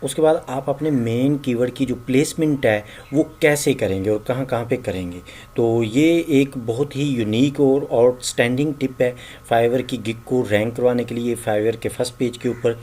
उसके बाद आप अपने मेन कीवर्ड की जो प्लेसमेंट है वो कैसे करेंगे और कहाँ कहाँ पे करेंगे। तो ये एक बहुत ही यूनिक और आउटस्टैंडिंग टिप है फाइवर की गिग को रैंक करवाने के लिए फाइवर के फर्स्ट पेज के ऊपर।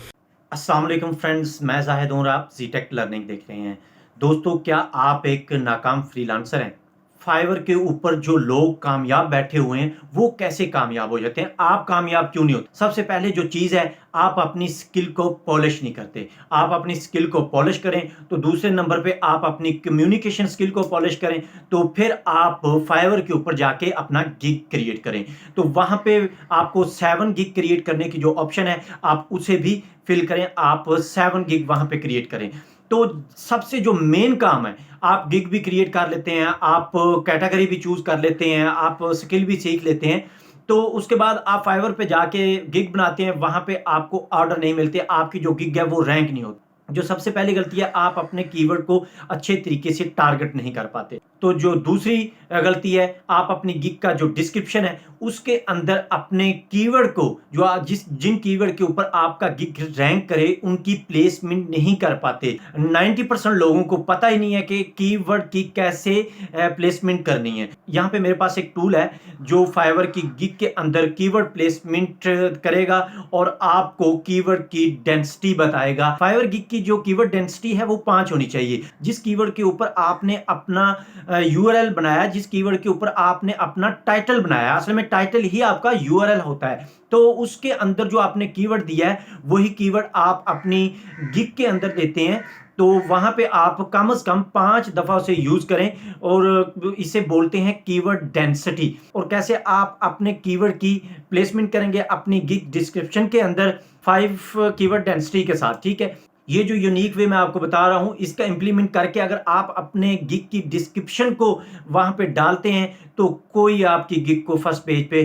अस्सलाम वालेकुम फ्रेंड्स, मैं जाहिद हूँ और आप जीटेक लर्निंग देख रहे हैं। दोस्तों, क्या आप एक नाकाम फ्रीलांसर हैं? फाइवर के ऊपर जो लोग कामयाब बैठे हुए हैं वो कैसे कामयाब हो जाते हैं? आप कामयाब क्यों नहीं होते? सबसे पहले जो चीज़ है, आप अपनी स्किल को पॉलिश नहीं करते। आप अपनी स्किल को पॉलिश करें तो दूसरे नंबर पे आप अपनी कम्युनिकेशन स्किल को पॉलिश करें, तो फिर आप फाइवर के ऊपर जाके अपना गिग क्रिएट करें। तो वहां पे आपको 7 गिग क्रिएट करने की जो ऑप्शन है आप उसे भी फिल करें, आप 7 गिग वहां पे क्रिएट करें। तो सबसे जो मेन काम है, आप गिग भी क्रिएट कर लेते हैं, आप कैटेगरी भी चूज कर लेते हैं, आप स्किल भी सीख लेते हैं। तो उसके बाद आप फाइवर पे जाके गिग बनाते हैं, वहां पे आपको ऑर्डर नहीं मिलते, आपकी जो गिग है वो रैंक नहीं होती। जो सबसे पहली गलती है, आप अपने कीवर्ड को अच्छे तरीके से टारगेट नहीं कर पाते। तो जो दूसरी गलती है, आप अपनी गिग का जो डिस्क्रिप्शन है उसके अंदर अपने कीवर्ड को, जो जिन कीवर्ड के ऊपर आपका गिग रैंक करे, उनकी प्लेसमेंट नहीं कर पाते। 90% लोगों को पता ही नहीं है कि कीवर्ड की कैसे प्लेसमेंट करनी है। यहाँ पे मेरे पास एक टूल है जो फाइवर की गिग के अंदर कीवर्ड प्लेसमेंट करेगा और आपको कीवर्ड की डेंसिटी बताएगा। फाइवर गिग की जो कीवर्ड डेंसिटी है वो 5 होनी चाहिए। जिस कीवर्ड के ऊपर आपने अपना यूआरएल बनाया, जिस कीवर्ड के ऊपर आपने अपना टाइटल बनाया, असल में टाइटल ही आपका यूआरएल होता है, तो उसके अंदर जो आपने कीवर्ड दिया है वही कीवर्ड आप अपनी गिग के अंदर देते हैं। तो वहां पे आप कम से कम 5 दफा उसे यूज करें और इसे बोलते हैं कीवर्ड डेंसिटी। और कैसे आप अपने कीवर्ड की प्लेसमेंट करेंगे अपनी गिग डिस्क्रिप्शन के अंदर 5 कीवर्ड डेंसिटी के साथ, ठीक है। ये जो यूनिक वे मैं आपको बता रहा हूं, इसका इंप्लीमेंट करके अगर आप अपने गिग की डिस्क्रिप्शन को वहां पे डालते हैं तो कोई आपकी गिग को फर्स्ट पेज पे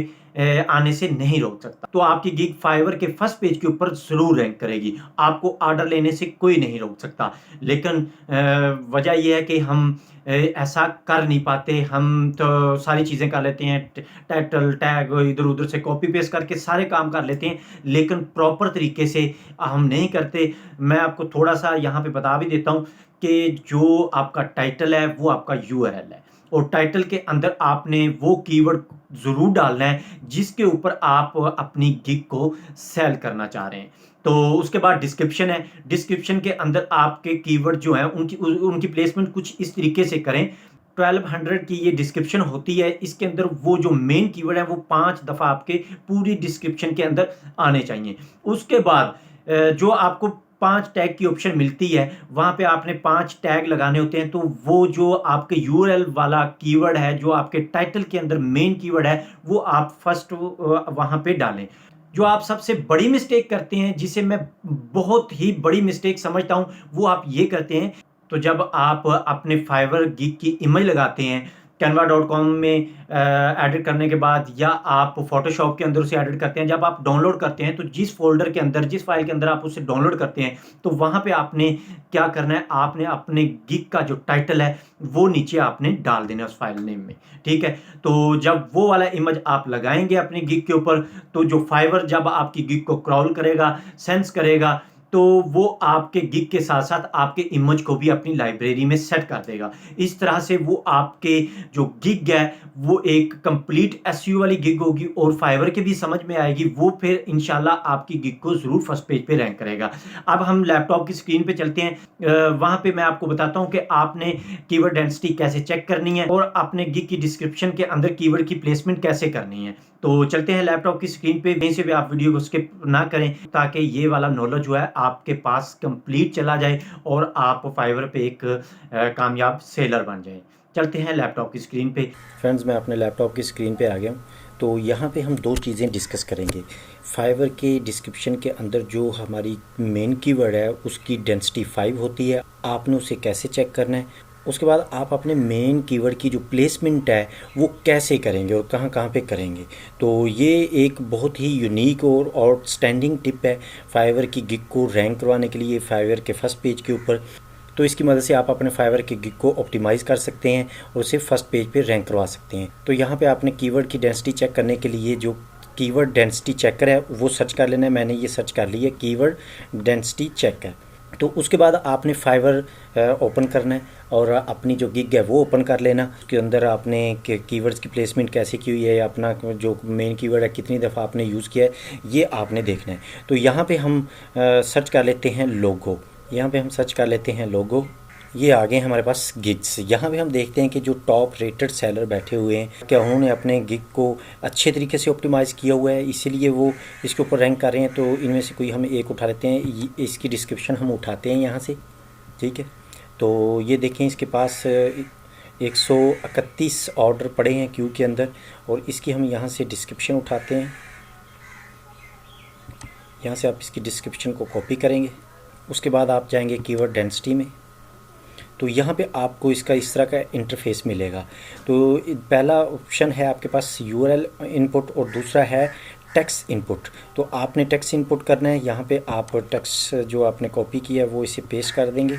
आने से नहीं रोक सकता। तो आपकी गिग फाइवर के फर्स्ट पेज के ऊपर जरूर रैंक करेगी, आपको ऑर्डर लेने से कोई नहीं रोक सकता। लेकिन वजह यह है कि हम ऐसा कर नहीं पाते। हम तो सारी चीज़ें कर लेते हैं, टाइटल टैग इधर उधर से कॉपी पेस्ट करके सारे काम कर लेते हैं, लेकिन प्रॉपर तरीके से हम नहीं करते। मैं आपको थोड़ा सा यहाँ पे बता भी देता हूँ कि जो आपका टाइटल है वो आपका यूआरएल है, और टाइटल के अंदर आपने वो कीवर्ड जरूर डालना है जिसके ऊपर आप अपनी गिग को सेल करना चाह रहे हैं। तो उसके बाद डिस्क्रिप्शन है, डिस्क्रिप्शन के अंदर आपके कीवर्ड जो हैं उनकी उनकी प्लेसमेंट कुछ इस तरीके से करें। 1200 की ये डिस्क्रिप्शन होती है, इसके अंदर वो जो मेन कीवर्ड है वो 5 दफा आपके पूरी डिस्क्रिप्शन के अंदर आने चाहिए। उसके बाद जो आपको 5 टैग की ऑप्शन मिलती है, वहां पे आपने 5 टैग लगाने होते हैं। तो वो जो आपके यूआरएल वाला कीवर्ड है, जो आपके टाइटल के अंदर मेन कीवर्ड है, वो आप फर्स्ट वहां पे डालें। जो आप सबसे बड़ी मिस्टेक करते हैं, जिसे मैं बहुत ही बड़ी मिस्टेक समझता हूं, वो आप ये करते हैं। तो जब आप अपने फाइवर गिग की इमेज लगाते हैं canva.com में एडिट करने के बाद, या आप फोटोशॉप के अंदर उसे एडिट करते हैं, जब आप डाउनलोड करते हैं तो जिस फोल्डर के अंदर, जिस फाइल के अंदर आप उसे डाउनलोड करते हैं, तो वहां पे आपने क्या करना है, आपने अपने गिग का जो टाइटल है वो नीचे आपने डाल देना उस फाइल नेम में, ठीक है। तो जब वो वाला इमेज आप लगाएंगे अपनी गिग के ऊपर, तो जो फाइवर जब आपकी गिग को क्रॉल करेगा, सेंस करेगा, तो वो आपके गिग के साथ साथ आपके इमेज को भी अपनी लाइब्रेरी में सेट कर देगा। इस तरह से वो आपके जो गिग है वो एक कंप्लीट एसईओ वाली गिग होगी और फाइवर के भी समझ में आएगी। वो फिर इंशाल्लाह आपकी गिग को जरूर फर्स्ट पेज पे रैंक करेगा। अब हम लैपटॉप की स्क्रीन पे चलते हैं, वहां पे मैं आपको बताता हूं कि आपने कीवर्ड डेंसिटी कैसे चेक करनी है और अपने गिग की डिस्क्रिप्शन के अंदर कीवर्ड की प्लेसमेंट कैसे करनी है। तो चलते हैं लैपटॉप की स्क्रीन पे, वहीं से भी आप वीडियो को स्किप ना करें ताकि ये वाला नॉलेज जो है आपके पास कंप्लीट चला जाए और आप फाइवर पे एक कामयाब सेलर बन जाए। चलते हैं लैपटॉप की स्क्रीन पे। फ्रेंड्स, मैं अपने लैपटॉप की स्क्रीन पे आ गया हूँ। तो यहाँ पे हम दो चीज़ें डिस्कस करेंगे। फाइवर के डिस्क्रिप्शन के अंदर जो हमारी मेन कीवर्ड है उसकी डेंसिटी 5 होती है, आपने उसे कैसे चेक करना है। उसके बाद आप अपने मेन कीवर्ड की जो प्लेसमेंट है वो कैसे करेंगे और कहाँ कहाँ पे करेंगे। तो ये एक बहुत ही यूनिक और आउटस्टैंडिंग टिप है फाइवर की गिग को रैंक करवाने के लिए फाइवर के फर्स्ट पेज के ऊपर। तो इसकी मदद से आप अपने फाइवर के गिग को ऑप्टिमाइज़ कर सकते हैं और उसे फर्स्ट पेज पे रैंक करवा सकते हैं। तो यहाँ पे आपने कीवर्ड की डेंसिटी चेक करने के लिए जो कीवर्ड डेंसिटी चेकर है वो सर्च कर लेना है। मैंने ये सर्च कर लिया, कीवर्ड डेंसिटी चेकर। तो उसके बाद आपने फाइवर ओपन करना है और अपनी जो गिग है वो ओपन कर लेना। उसके अंदर आपने कीवर्ड्स की प्लेसमेंट कैसे की हुई है, अपना जो मेन कीवर्ड है कितनी दफ़ा आपने यूज़ किया है, ये आपने देखना है। तो यहाँ पे हम सर्च कर लेते हैं लोगो। यहाँ पे हम सर्च कर लेते हैं लोगो। ये आ गए हमारे पास गिग्स। यहाँ पे हम देखते हैं कि जो टॉप रेटेड सेलर बैठे हुए हैं, क्या उन्होंने अपने गिग को अच्छे तरीके से ऑप्टिमाइज़ किया हुआ है, इसीलिए वो इसके ऊपर रैंक कर रहे हैं। तो इनमें से कोई हम एक उठा लेते हैं, इसकी डिस्क्रिप्शन हम उठाते हैं यहाँ से, ठीक है। तो ये देखें, इसके पास 131 ऑर्डर पड़े हैं क्यू के अंदर, और इसकी हम यहाँ से डिस्क्रिप्शन उठाते हैं। यहाँ से आप इसकी डिस्क्रिप्शन को कॉपी करेंगे। उसके बाद आप जाएंगे कीवर्ड डेंसिटी में। तो यहाँ पे आपको इसका इस तरह का इंटरफेस मिलेगा। तो पहला ऑप्शन है आपके पास यूआरएल इनपुट और दूसरा है टेक्स्ट इनपुट। तो आपने टेक्स्ट इनपुट करना है। यहाँ पे आप टेक्स्ट जो आपने कॉपी किया है वो इसे पेस्ट कर देंगे,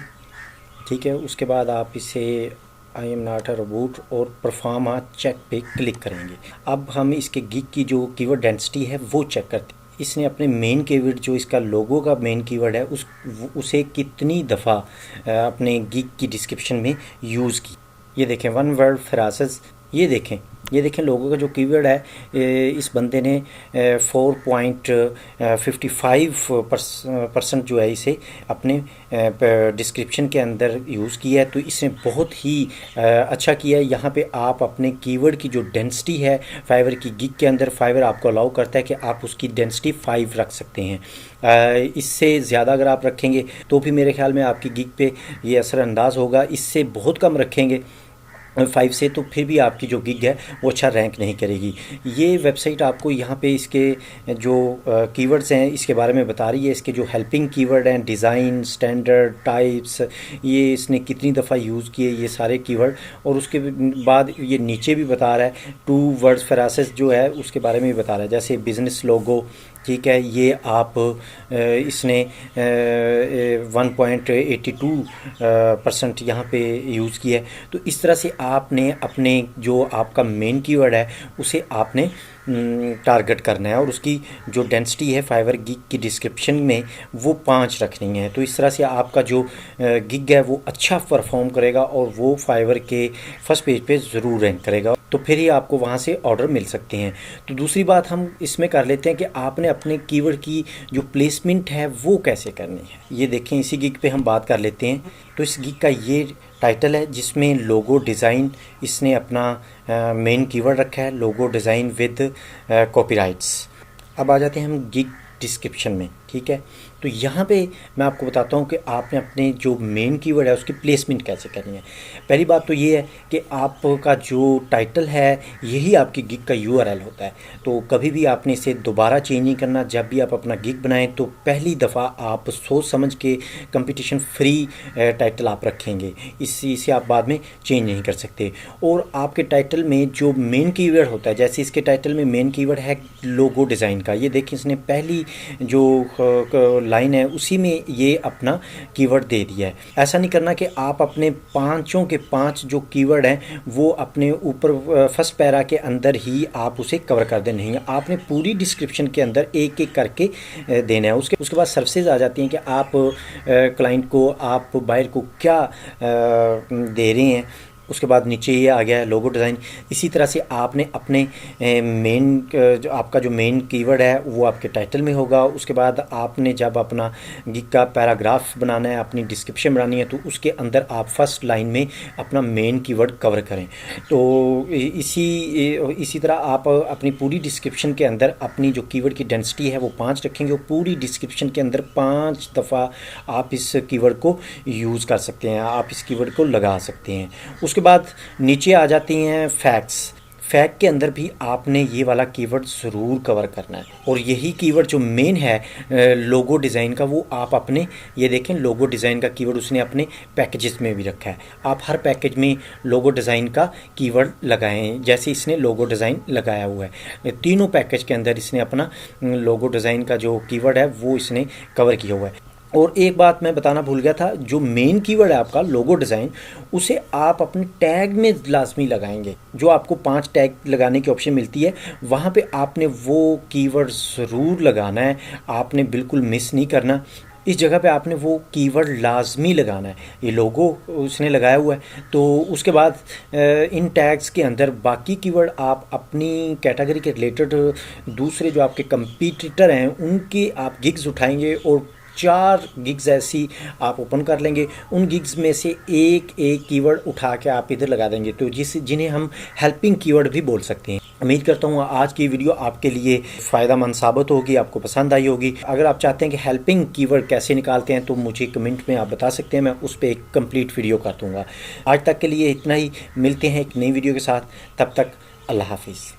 ठीक है। उसके बाद आप इसे I am not a robot और परफॉर्म आ चेक पे क्लिक करेंगे। अब हम इसके गिग की जो कीवर्ड डेंसिटी है वो चेक करते हैं। इसने अपने मेन कीवर्ड जो इसका लोगो का मेन कीवर्ड है उसे कितनी दफ़ा अपने गिग की डिस्क्रिप्शन में यूज़ की। ये देखें, वन वर्ड फ्रासेस। ये देखें लोगों का जो कीवर्ड है, इस बंदे ने 4.55% जो है इसे अपने डिस्क्रिप्शन के अंदर यूज़ किया है। तो इसने बहुत ही अच्छा किया है। यहाँ पे आप अपने कीवर्ड की जो डेंसिटी है फाइवर की गिग के अंदर, फाइवर आपको अलाउ करता है कि आप उसकी डेंसिटी 5 रख सकते हैं। इससे ज़्यादा अगर आप रखेंगे तो भी मेरे ख्याल में आपकी गिग पे ये असरअंदाज होगा। इससे बहुत कम रखेंगे 5 से, तो फिर भी आपकी जो गिग है वो अच्छा रैंक नहीं करेगी। ये वेबसाइट आपको यहाँ पे इसके जो कीवर्ड्स हैं इसके बारे में बता रही है। इसके जो हेल्पिंग कीवर्ड हैं, डिज़ाइन, स्टैंडर्ड, टाइप्स, ये इसने कितनी दफ़ा यूज़ किए ये सारे कीवर्ड। और उसके बाद ये नीचे भी बता रहा है 2 वर्ड्स फ्रासेस जो है उसके बारे में भी बता रहा है, जैसे बिज़नेस लोगो, ठीक है। ये आप इसने 1.82% यहाँ पे यूज़ किया है। तो इस तरह से आपने अपने जो आपका मेन कीवर्ड है उसे आपने टारगेट करना है, और उसकी जो डेंसिटी है फाइवर गिग की डिस्क्रिप्शन में वो 5 रखनी है। तो इस तरह से आपका जो गिग है वो अच्छा परफॉर्म करेगा और वो फाइवर के फर्स्ट पेज पे ज़रूर रैंक करेगा, तो फिर ही आपको वहाँ से ऑर्डर मिल सकते हैं। तो दूसरी बात हम इसमें कर लेते हैं कि आपने अपने कीवर्ड की जो प्लेसमेंट है वो कैसे करनी है। ये देखें, इसी गिग पे हम बात कर लेते हैं। तो इस गिग का ये टाइटल है जिसमें लोगो डिज़ाइन इसने अपना मेन कीवर्ड रखा है, लोगो डिज़ाइन विद कॉपीराइट्स। अब आ जाते हैं हम गिग डिस्क्रिप्शन में, ठीक है। तो यहाँ पे मैं आपको बताता हूँ कि आपने अपने जो मेन कीवर्ड है उसकी प्लेसमेंट कैसे करनी है। पहली बात तो ये है कि आपका जो टाइटल है यही आपकी गिग का यूआरएल होता है। तो कभी भी आपने इसे दोबारा चेंज नहीं करना। जब भी आप अपना गिग बनाएं तो पहली दफ़ा आप सोच समझ के कंपटीशन फ्री टाइटल आप रखेंगे, इसे आप बाद में चेंज नहीं कर सकते। और आपके टाइटल में जो मेन कीवर्ड होता है, जैसे इसके टाइटल में मेन कीवर्ड है लोगो डिज़ाइन का, ये देखिए इसने पहली जो लाइन है उसी में ये अपना कीवर्ड दे दिया है। ऐसा नहीं करना कि आप अपने 5 के 5 जो कीवर्ड हैं वो अपने ऊपर फर्स्ट पैरा के अंदर ही आप उसे कवर कर दें। नहीं, आपने पूरी डिस्क्रिप्शन के अंदर एक एक करके देना है। उसके बाद सर्विसेज आ जाती हैं कि आप क्लाइंट को, आप बायर को क्या दे रहे हैं। उसके बाद नीचे ये आ गया है लोगो डिज़ाइन। इसी तरह से आपने अपने मेन जो आपका जो मेन कीवर्ड है वो आपके टाइटल में होगा। उसके बाद आपने जब अपना गिग का पैराग्राफ बनाना है, अपनी डिस्क्रिप्शन बनानी है, तो उसके अंदर आप फर्स्ट लाइन में अपना मेन कीवर्ड कवर करें। तो इसी तरह आप अपनी पूरी डिस्क्रिप्शन के अंदर अपनी जो कीवर्ड की डेंसिटी है वो 5 रखेंगे, और पूरी डिस्क्रिप्शन के अंदर 5 दफ़ा आप इस कीवर्ड को यूज़ कर सकते हैं, आप इस कीवर्ड को लगा सकते हैं। उसके बाद नीचे आ जाती हैं फैक्ट्स। फैक्ट के अंदर भी आपने ये वाला कीवर्ड ज़रूर कवर करना है, और यही कीवर्ड जो मेन है लोगो डिज़ाइन का वो आप अपने, ये देखें लोगो डिज़ाइन का कीवर्ड उसने अपने पैकेजेस में भी रखा है। आप हर पैकेज में लोगो डिज़ाइन का कीवर्ड लगाएं, जैसे इसने लोगो डिज़ाइन लगाया हुआ है। तीनों पैकेज के अंदर इसने अपना लोगो डिज़ाइन का जो कीवर्ड है वो इसने कवर किया हुआ है। और एक बात मैं बताना भूल गया था, जो मेन कीवर्ड है आपका लोगो डिज़ाइन, उसे आप अपने टैग में लाजमी लगाएंगे। जो आपको 5 टैग लगाने की ऑप्शन मिलती है वहाँ पे आपने वो कीवर्ड ज़रूर लगाना है, आपने बिल्कुल मिस नहीं करना। इस जगह पे आपने वो कीवर्ड लाजमी लगाना है। ये लोगो उसने लगाया हुआ है, तो उसके बाद इन टैग्स के अंदर बाकी कीवर्ड आप अपनी कैटेगरी के रिलेटेड दूसरे जो आपके कंपीटिटर हैं उनके आप गिग्स उठाएंगे और 4 गिग्स ऐसी आप ओपन कर लेंगे। उन गिग्स में से एक एक कीवर्ड उठा के आप इधर लगा देंगे, तो जिन्हें हम हेल्पिंग कीवर्ड भी बोल सकते हैं। उम्मीद करता हूँ आज की वीडियो आपके लिए फ़ायदेमंद साबित होगी, आपको पसंद आई होगी। अगर आप चाहते हैं कि हेल्पिंग कीवर्ड कैसे निकालते हैं तो मुझे कमेंट में आप बता सकते हैं, मैं उस पर एक कंप्लीट वीडियो कर दूँगा। आज तक के लिए इतना ही, मिलते हैं एक नई वीडियो के साथ, तब तक अल्लाह हाफिज़।